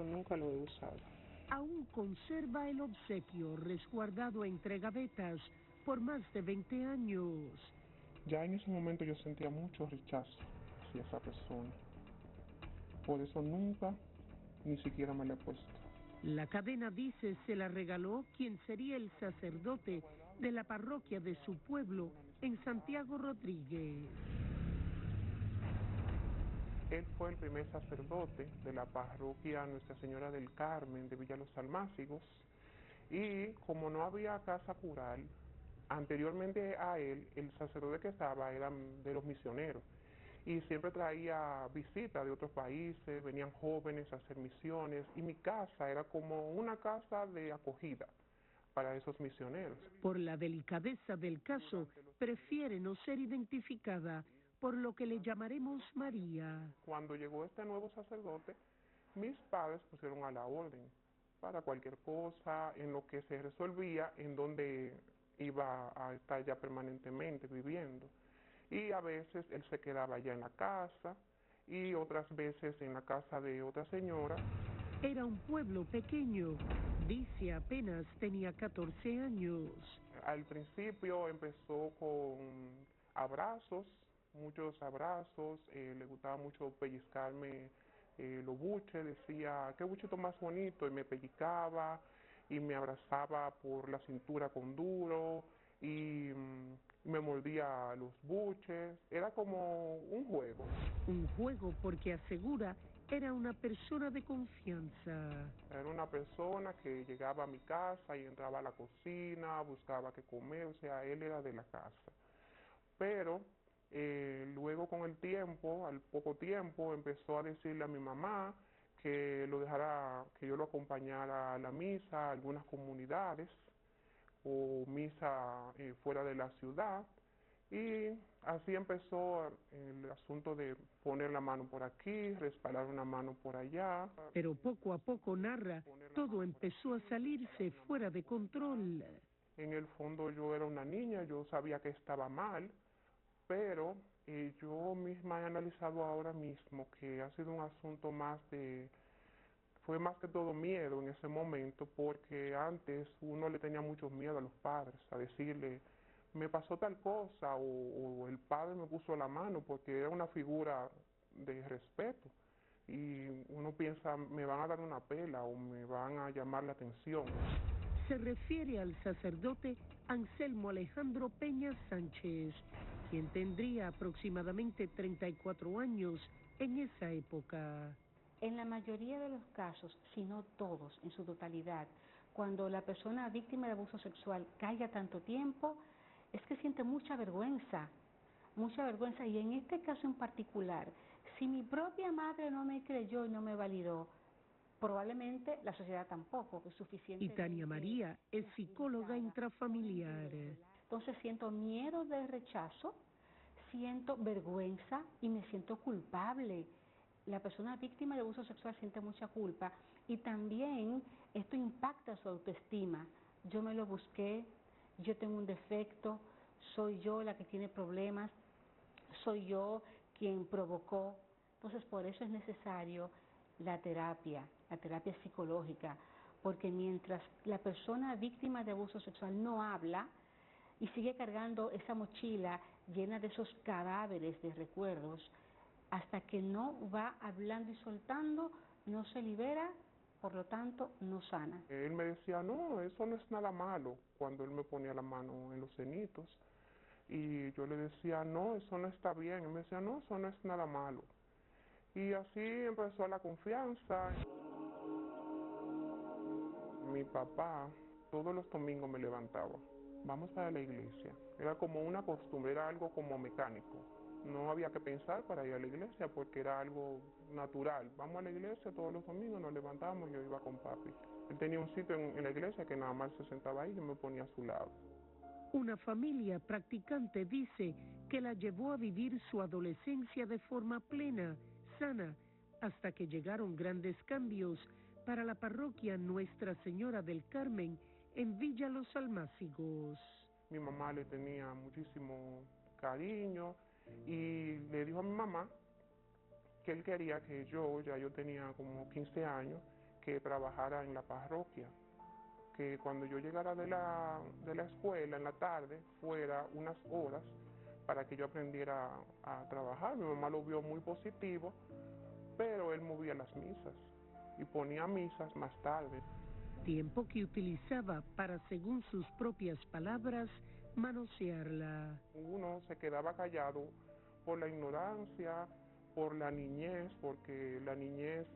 eso nunca lo he usado. Aún conserva el obsequio resguardado entre gavetas por más de 20 años. Ya en ese momento yo sentía mucho rechazo hacia esa persona. Por eso nunca, ni siquiera me la he puesto. La cadena dice se la regaló quien sería el sacerdote de la parroquia de su pueblo en Santiago Rodríguez. Él fue el primer sacerdote de la parroquia Nuestra Señora del Carmen de Villa Los Almácigos, y como no había casa cural, anteriormente a él, el sacerdote que estaba era de los misioneros, y siempre traía visitas de otros países, venían jóvenes a hacer misiones, y mi casa era como una casa de acogida para esos misioneros. Por la delicadeza del caso, prefiere no ser identificada, por lo que le llamaremos María. Cuando llegó este nuevo sacerdote, mis padres pusieron a la orden para cualquier cosa, en lo que se resolvía, en donde iba a estar ya permanentemente viviendo. Y a veces él se quedaba ya en la casa y otras veces en la casa de otra señora. Era un pueblo pequeño, dice apenas tenía 14 años. Al principio empezó con abrazos, muchos abrazos, le gustaba mucho pellizcarme los buches, decía, qué buchito más bonito, y me pellizcaba y me abrazaba por la cintura con duro y me mordía los buches, era como un juego. Un juego porque asegura era una persona de confianza. Era una persona que llegaba a mi casa y entraba a la cocina, buscaba qué comer, o sea, él era de la casa. Pero luego con el tiempo, al poco tiempo, empezó a decirle a mi mamá que lo dejara, que yo lo acompañara a la misa, a algunas comunidades, o misa fuera de la ciudad. Y así empezó el asunto de poner la mano por aquí, respaldar una mano por allá. Pero poco a poco, narra, todo empezó a salirse fuera de control. En el fondo yo era una niña, yo sabía que estaba mal, pero yo misma he analizado ahora mismo que ha sido un asunto fue más que todo miedo en ese momento, porque antes uno le tenía mucho miedo a los padres, a decirle, me pasó tal cosa, o el padre me puso la mano, porque era una figura de respeto, y uno piensa, me van a dar una pela, o me van a llamar la atención. Se refiere al sacerdote Anselmo Alejandro Peña Sánchez, quien tendría aproximadamente 34 años en esa época. En la mayoría de los casos, si no todos, en su totalidad, cuando la persona víctima de abuso sexual caiga tanto tiempo, es que siente mucha vergüenza, y en este caso en particular, si mi propia madre no me creyó y no me validó, probablemente la sociedad tampoco, que es suficiente. Y Tania María es psicóloga intrafamiliar. Entonces siento miedo del rechazo, siento vergüenza y me siento culpable. La persona víctima de abuso sexual siente mucha culpa y también esto impacta su autoestima. Yo me lo busqué, yo tengo un defecto, soy yo la que tiene problemas, soy yo quien provocó. Entonces por eso es necesario la terapia psicológica, porque mientras la persona víctima de abuso sexual no habla y sigue cargando esa mochila llena de esos cadáveres de recuerdos, hasta que no va hablando y soltando, no se libera, por lo tanto no sana. Él me decía, no, eso no es nada malo, cuando él me ponía la mano en los cenitos, y yo le decía, no, eso no está bien. Él me decía, no, eso no es nada malo. Y así empezó la confianza. Mi papá todos los domingos me levantaba, vamos para la iglesia. Era como una costumbre, era algo como mecánico. No había que pensar para ir a la iglesia porque era algo natural. Vamos a la iglesia todos los domingos, nos levantamos, yo iba con papi. Él tenía un sitio en la iglesia que nada más se sentaba ahí y yo me ponía a su lado. Una familia practicante dice que la llevó a vivir su adolescencia de forma plena, sana, hasta que llegaron grandes cambios para la parroquia Nuestra Señora del Carmen en Villa Los Almácigos. Mi mamá le tenía muchísimo cariño y le dijo a mi mamá que él quería que yo tenía como 15 años, que trabajara en la parroquia, que cuando yo llegara de la escuela en la tarde fuera unas horas para que yo aprendiera a trabajar. Mi mamá lo vio muy positivo, pero él movía las misas y ponía misas más tarde. Tiempo que utilizaba para, según sus propias palabras, manosearla. Uno se quedaba callado por la ignorancia, por la niñez, porque la niñez,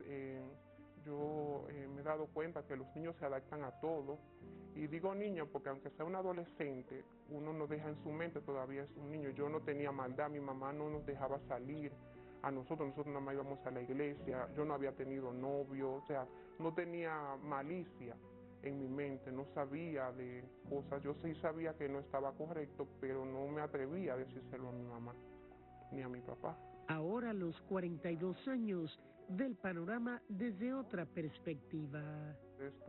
yo me he dado cuenta que los niños se adaptan a todo. Y digo niño porque aunque sea un adolescente, uno no deja en su mente, todavía es un niño. Yo no tenía maldad, mi mamá no nos dejaba salir a nosotros nada más íbamos a la iglesia, yo no había tenido novio, o sea, no tenía malicia en mi mente, no sabía de cosas, yo sí sabía que no estaba correcto, pero no me atrevía a decírselo a mi mamá ni a mi papá. Ahora, a los 42 años, ve el panorama desde otra perspectiva. Después